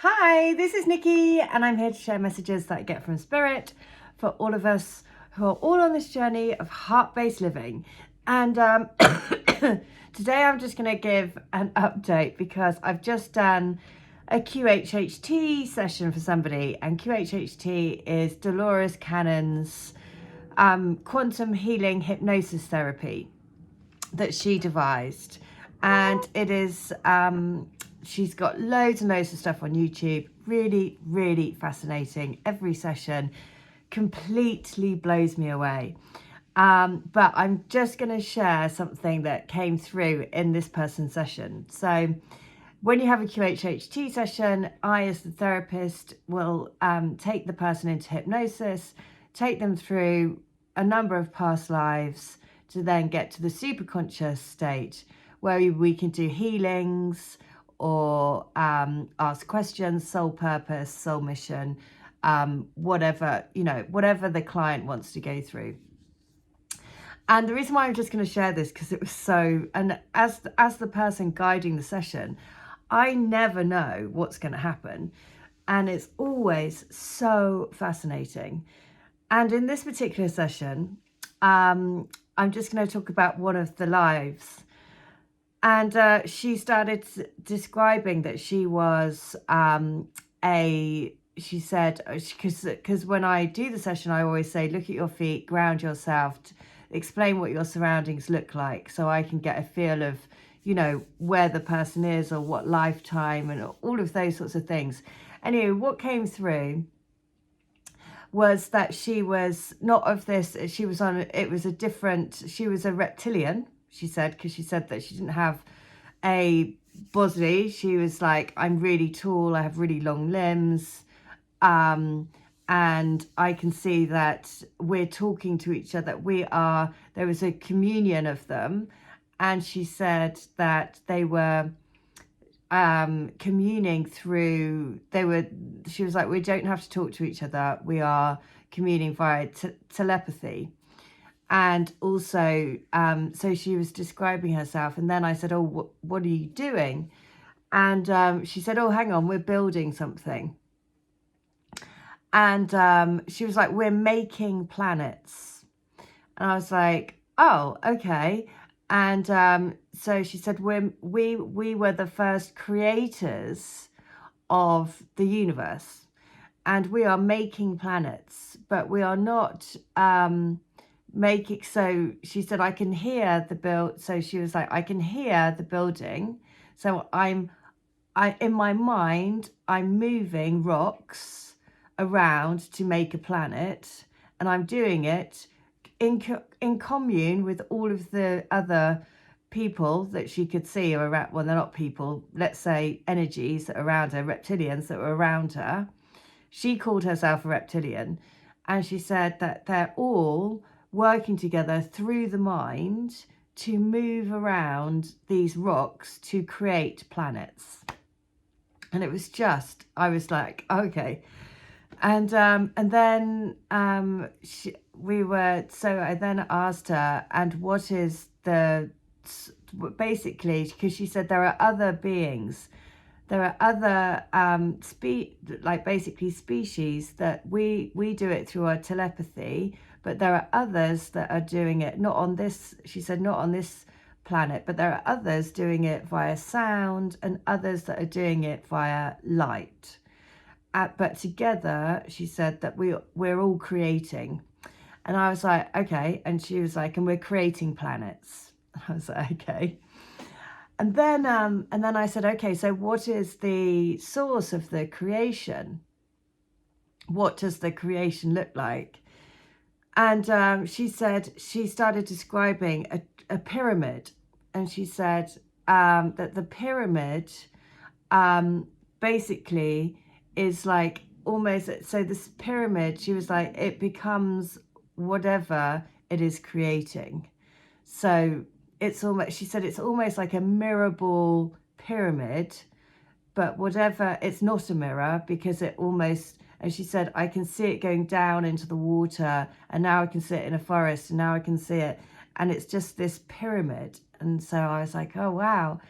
Hi, this is Nikki, and I'm here to share messages that I get from Spirit for all of us who are all on this journey of heart-based living. And today I'm just going to give an update because I've just done a QHHT session for somebody, and QHHT is Dolores Cannon's quantum healing hypnosis therapy that she devised. And it is she's got loads and loads of stuff on YouTube. Really fascinating. Every session completely blows me away. But I'm just going to share something that came through in this person's session. So when you have a QHHT session, I, as the therapist, will take the person into hypnosis, take them through a number of past lives to then get to the superconscious state where we can do healings or ask questions, soul purpose, soul mission, whatever the client wants to go through. And the reason why I'm just going to share this, because it was so, and as the person guiding the session, I never know what's going to happen, and it's always so fascinating. And in this particular session, I'm just going to talk about one of the lives. And she started describing that she was she said, because when I do the session, I always say, look at your feet, ground yourself, explain what your surroundings look like, so I can get a feel of, where the person is or what lifetime and all of those sorts of things. Anyway, what came through was that she was not of this, she was a reptilian, she said, because she said that she didn't have a body. She was like, I'm really tall, I have really long limbs, and I can see that we're talking to each other. There was a communion of them, and she said that they were communing through, she was like, we don't have to talk to each other, we are communing via telepathy. And also so she was describing herself, and then I said, oh, what are you doing? And she said, oh, hang on, we're building something. And she was like, we're making planets. And I was like, oh, okay. And so she said, we were the first creators of the universe, and we are making planets, but we are not so she said, I can hear the build. So she was like, I can hear the building. So in my mind, I'm moving rocks around to make a planet, and I'm doing it in commune with all of the other people that she could see around. Well, they're not people, let's say energies that are around her, reptilians that were around her. She called herself a reptilian, and she said that they're all working together through the mind to move around these rocks to create planets. And it was just, I was like, okay. And then I then asked her, and what is basically, because she said there are other beings, there are other species that we do it through our telepathy, but there are others that are doing it not on this, she said, not on this planet, but there are others doing it via sound, and others that are doing it via light. But together, she said that we're all creating. And I was like, okay. And she was like, and we're creating planets. I was like, okay. And then I said, okay, so what is the source of the creation? What does the creation look like? And she said, she started describing a pyramid. And she said that the pyramid basically is like almost, so this pyramid, she was like, it becomes whatever it is creating. So it's almost, she said, it's almost like a mirror ball pyramid, but whatever, it's not a mirror, because it almost, and she said, I can see it going down into the water, and now I can see it in a forest, and now I can see it, and it's just this pyramid. And so I was like, oh wow.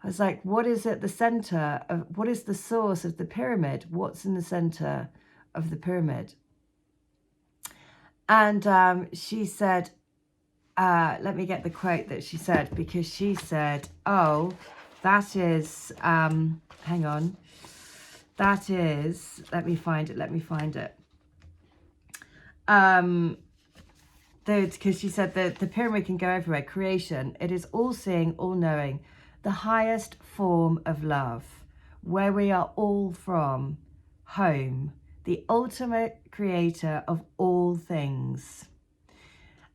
I was like, what is at the center of, what is the source of the pyramid? What's in the center of the pyramid? And she said, let me get the quote that she said, because she said, oh, that is, hang on, that is, let me find it. Because she said that the pyramid can go everywhere. Creation, it is all-seeing, all-knowing, the highest form of love, where we are all from, home, the ultimate creator of all things.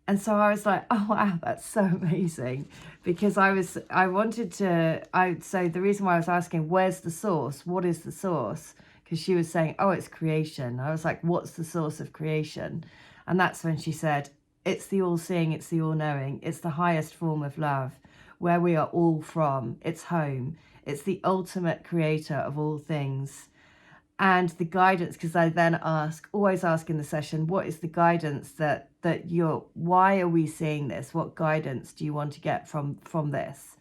And so I was like, oh wow, that's so amazing, because so the reason why I was asking, where's the source? What is the source? Because she was saying, oh, it's creation. I was like, what's the source of creation? And that's when she said, it's the all-seeing, it's the all-knowing, it's the highest form of love, where we are all from, it's home, it's the ultimate creator of all things. And the guidance, because I then always ask in the session, what is the guidance why are we seeing this? What guidance do you want to get from this?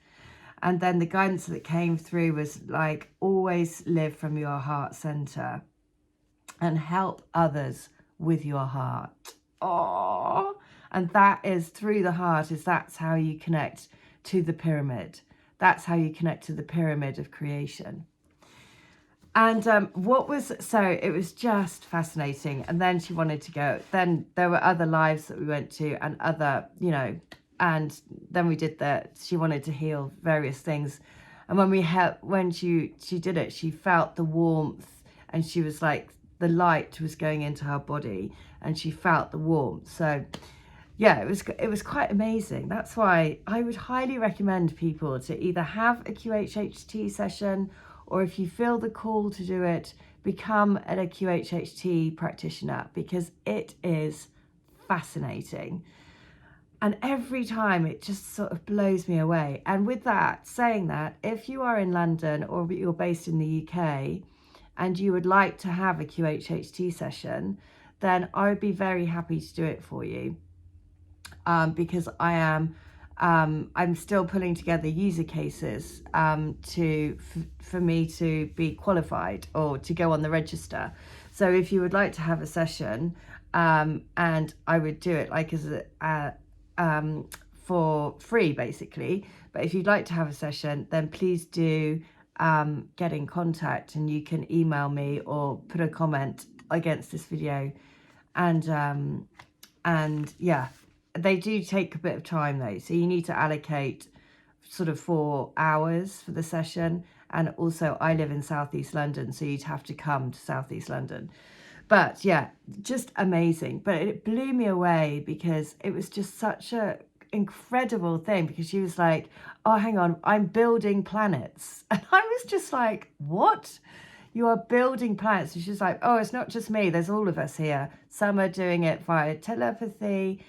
And then the guidance that came through was like, always live from your heart center and help others with your heart. Oh, and that is through the heart, that's how you connect to the pyramid. That's how you connect to the pyramid of creation. And it was just fascinating. And then she wanted to go, then there were other lives that we went to, and other, and then we did she wanted to heal various things. And when she did it, she felt the warmth, and she was like, the light was going into her body, and she felt the warmth. So yeah, it was quite amazing. That's why I would highly recommend people to either have a QHHT session, or if you feel the call to do it, become a QHHT practitioner, because it is fascinating. And every time it just sort of blows me away. And with that, saying that, if you are in London or you're based in the UK and you would like to have a QHHT session, then I would be very happy to do it for you. Because I'm still pulling together user cases for me to be qualified or to go on the register. So if you would like to have a session, and I would do it like for free basically, but if you'd like to have a session, then please do get in contact, and you can email me or put a comment against this video. And yeah, they do take a bit of time though, so you need to allocate sort of 4 hours for the session. And also I live in Southeast London, so you'd have to come to Southeast London. But yeah, just amazing. But it blew me away, because it was just such a incredible thing, because she was like, oh, hang on, I'm building planets. And I was just like, what? You are building planets? And she's like, oh, it's not just me, there's all of us here. Some are doing it via telepathy,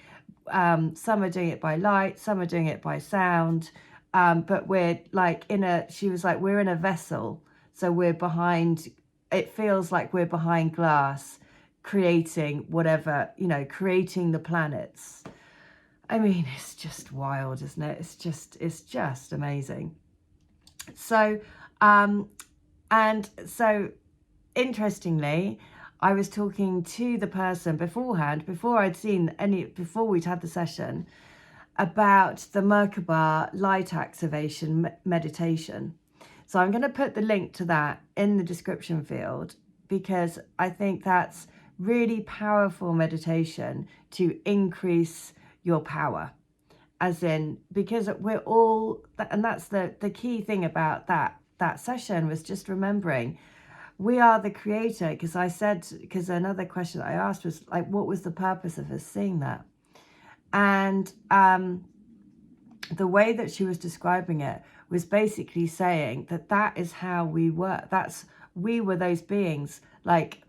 some are doing it by light, some are doing it by sound, but we're like she was like, we're in a vessel, so we're behind, it feels like we're behind glass, creating whatever, creating the planets. I mean, it's just wild, isn't it? It's just amazing. So and so interestingly, I was talking to the person beforehand, before we'd had the session, about the Merkaba light activation meditation. So I'm going to put the link to that in the description field, because I think that's really powerful meditation to increase your power. As in, because we're all, and that's the key thing about that session, was just remembering we are the creator. Because another question I asked was like, what was the purpose of us seeing that? And the way that she was describing it was basically saying that is how we were. We were those beings, like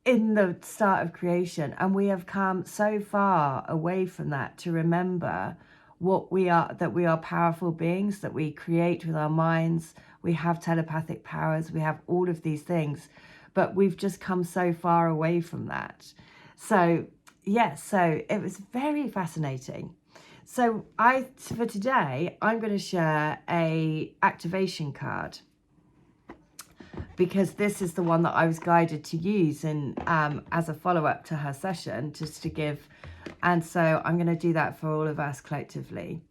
in the start of creation, and we have come so far away from that to remember what we are, that we are powerful beings, that we create with our minds, we have telepathic powers, we have all of these things, but we've just come so far away from that. So yes, so it was very fascinating. So for today, I'm going to share a activation card, because this is the one that I was guided to use as a follow-up to her session, just to give. And so I'm going to do that for all of us collectively.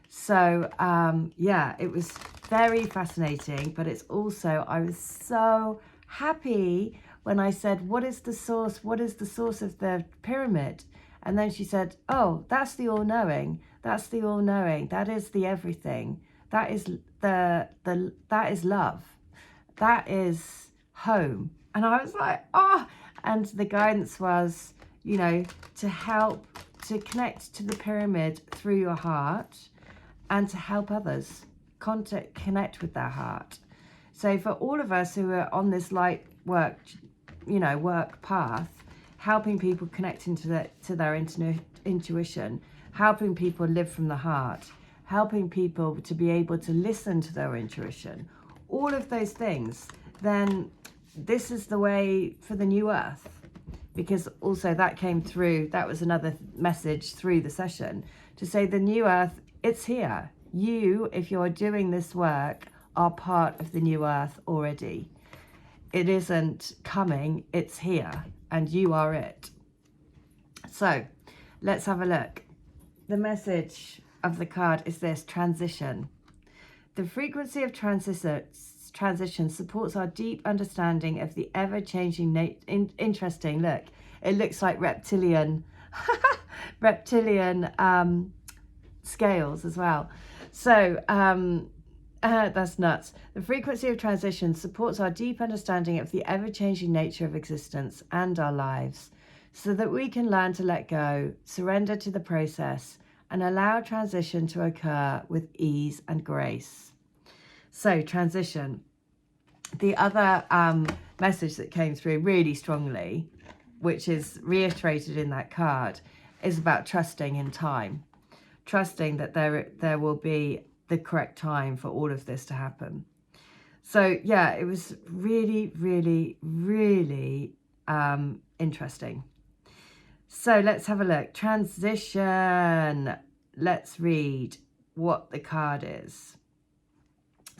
So yeah, it was very fascinating, but it's also, I was so happy when I said, what is the source? What is the source of the pyramid? And then she said, oh, that's the all-knowing. That's the all-knowing. That is the everything. That is that is love. That is home. And I was like, oh, and the guidance was, you know, to help to connect to the pyramid through your heart, and to help others connect with their heart. So for all of us who are on this light work, work path, helping people connect into their intuition, helping people live from the heart, helping people to be able to listen to their intuition, all of those things, then this is the way for the new earth. Because also that came through, that was another message through the session, to say the new earth, it's here. You, if you're doing this work, are part of the new earth already. It isn't coming, it's here, and you are it. So let's have a look. The message of the card is this: transition. The frequency of transition supports our deep understanding of the ever-changing interesting, look, it looks like reptilian scales as well. So that's nuts. The frequency of transition supports our deep understanding of the ever-changing nature of existence and our lives, so that we can learn to let go, surrender to the process, and allow transition to occur with ease and grace. So transition. The other message that came through really strongly, which is reiterated in that card, is about trusting in time. Trusting that there will be the correct time for all of this to happen. So yeah, it was really, really, really interesting. So let's have a look. Transition. Let's read what the card is.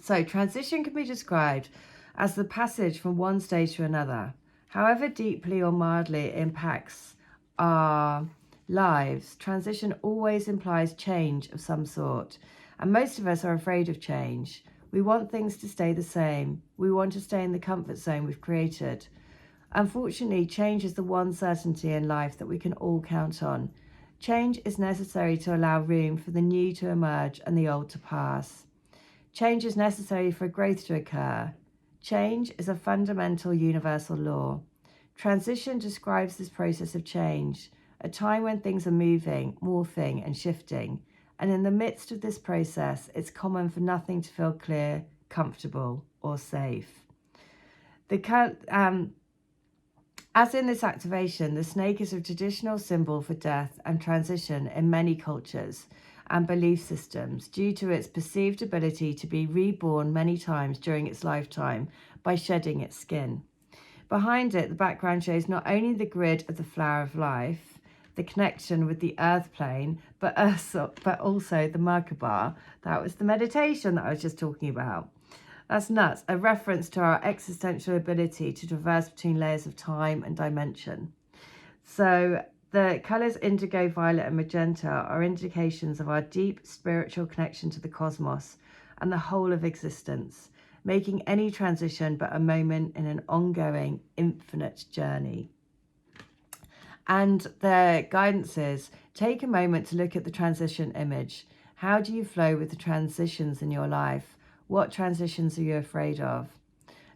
So transition can be described as the passage from one stage to another. However deeply or mildly it impacts our lives, transition always implies change of some sort. And most of us are afraid of change. We want things to stay the same. We want to stay in the comfort zone we've created. Unfortunately, change is the one certainty in life that we can all count on. Change is necessary to allow room for the new to emerge and the old to pass. Change is necessary for growth to occur. Change is a fundamental universal law. Transition describes this process of change, a time when things are moving, morphing and shifting. And in the midst of this process, it's common for nothing to feel clear, comfortable or safe. As in this activation, the snake is a traditional symbol for death and transition in many cultures and belief systems, due to its perceived ability to be reborn many times during its lifetime by shedding its skin. Behind it, the background shows not only the grid of the flower of life, the connection with the earth plane, but also the Merkaba. That was the meditation that I was just talking about. That's nuts. A reference to our existential ability to traverse between layers of time and dimension. So the colours indigo, violet and magenta are indications of our deep spiritual connection to the cosmos and the whole of existence, making any transition but a moment in an ongoing, infinite journey. And the guidance is, take a moment to look at the transition image. How do you flow with the transitions in your life? What transitions are you afraid of?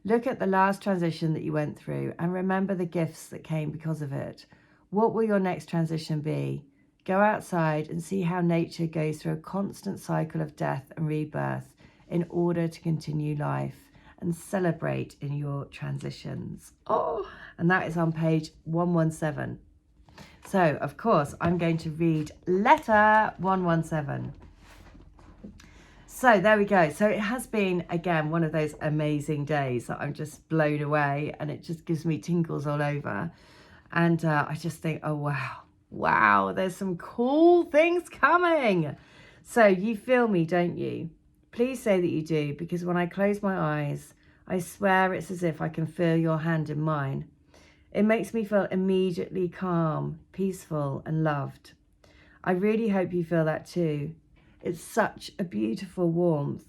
Look at the last transition that you went through and remember the gifts that came because of it. What will your next transition be? Go outside and see how nature goes through a constant cycle of death and rebirth in order to continue life, and celebrate in your transitions. Oh, and that is on page 117. So, of course, I'm going to read letter 117. So there we go. So it has been, again, one of those amazing days that I'm just blown away, and it just gives me tingles all over. And I just think, oh, wow, Wow, there's some cool things coming. So you feel me, don't you? Please say that you do, because when I close my eyes, I swear it's as if I can feel your hand in mine. It makes me feel immediately calm, peaceful, and loved. I really hope you feel that too. It's such a beautiful warmth.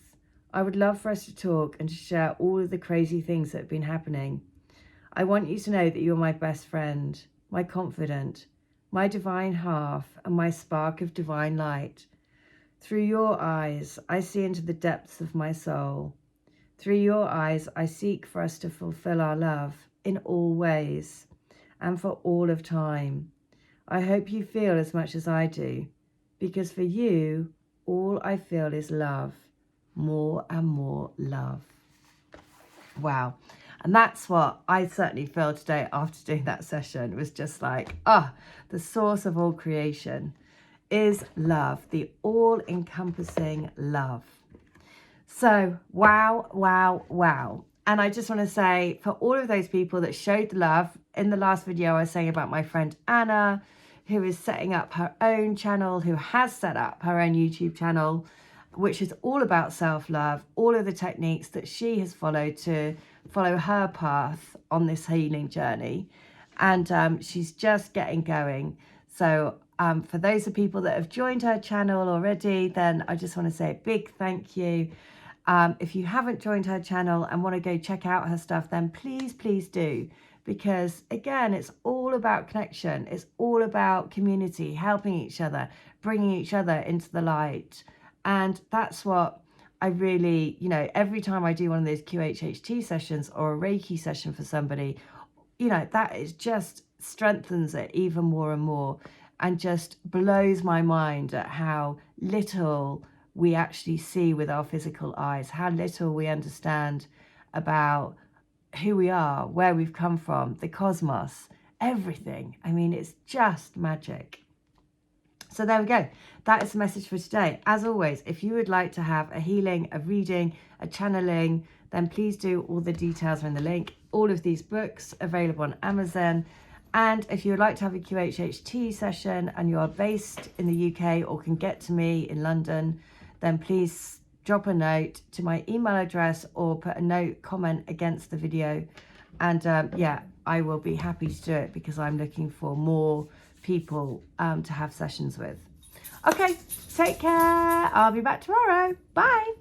I would love for us to talk and to share all of the crazy things that have been happening. I want you to know that you're my best friend, my confidant, my divine half, and my spark of divine light. Through your eyes, I see into the depths of my soul. Through your eyes, I seek for us to fulfill our love in all ways and for all of time. I hope you feel as much as I do, because for you, all I feel is love, more and more love. Wow. And that's what I certainly feel today after doing that session. It was just like, the source of all creation is love, the all-encompassing love. So, wow, wow, wow. And I just want to say, for all of those people that showed the love, in the last video I was saying about my friend Anna, who is setting up her own channel, who has set up her own YouTube channel, which is all about self-love, all of the techniques that she has followed to follow her path on this healing journey. And she's just getting going. So for those of people that have joined her channel already, then I just want to say a big thank you. If you haven't joined her channel and want to go check out her stuff, then please, please do. Because again, it's all about connection. It's all about community, helping each other, bringing each other into the light. And that's what I really, every time I do one of those QHHT sessions or a Reiki session for somebody, that is just strengthens it even more and more, and just blows my mind at how little we actually see with our physical eyes, how little we understand about who we are, where we've come from, the cosmos, everything. I mean, it's just magic. So there we go. That is the message for today. As always, if you would like to have a healing, a reading, a channeling, then please do. All the details are in the link. All of these books available on Amazon. And if you would like to have a QHHT session and you are based in the UK or can get to me in London, then please drop a note to my email address or put a note comment against the video. And yeah, I will be happy to do it, because I'm looking for more people to have sessions with. Okay, take care. I'll be back tomorrow. Bye.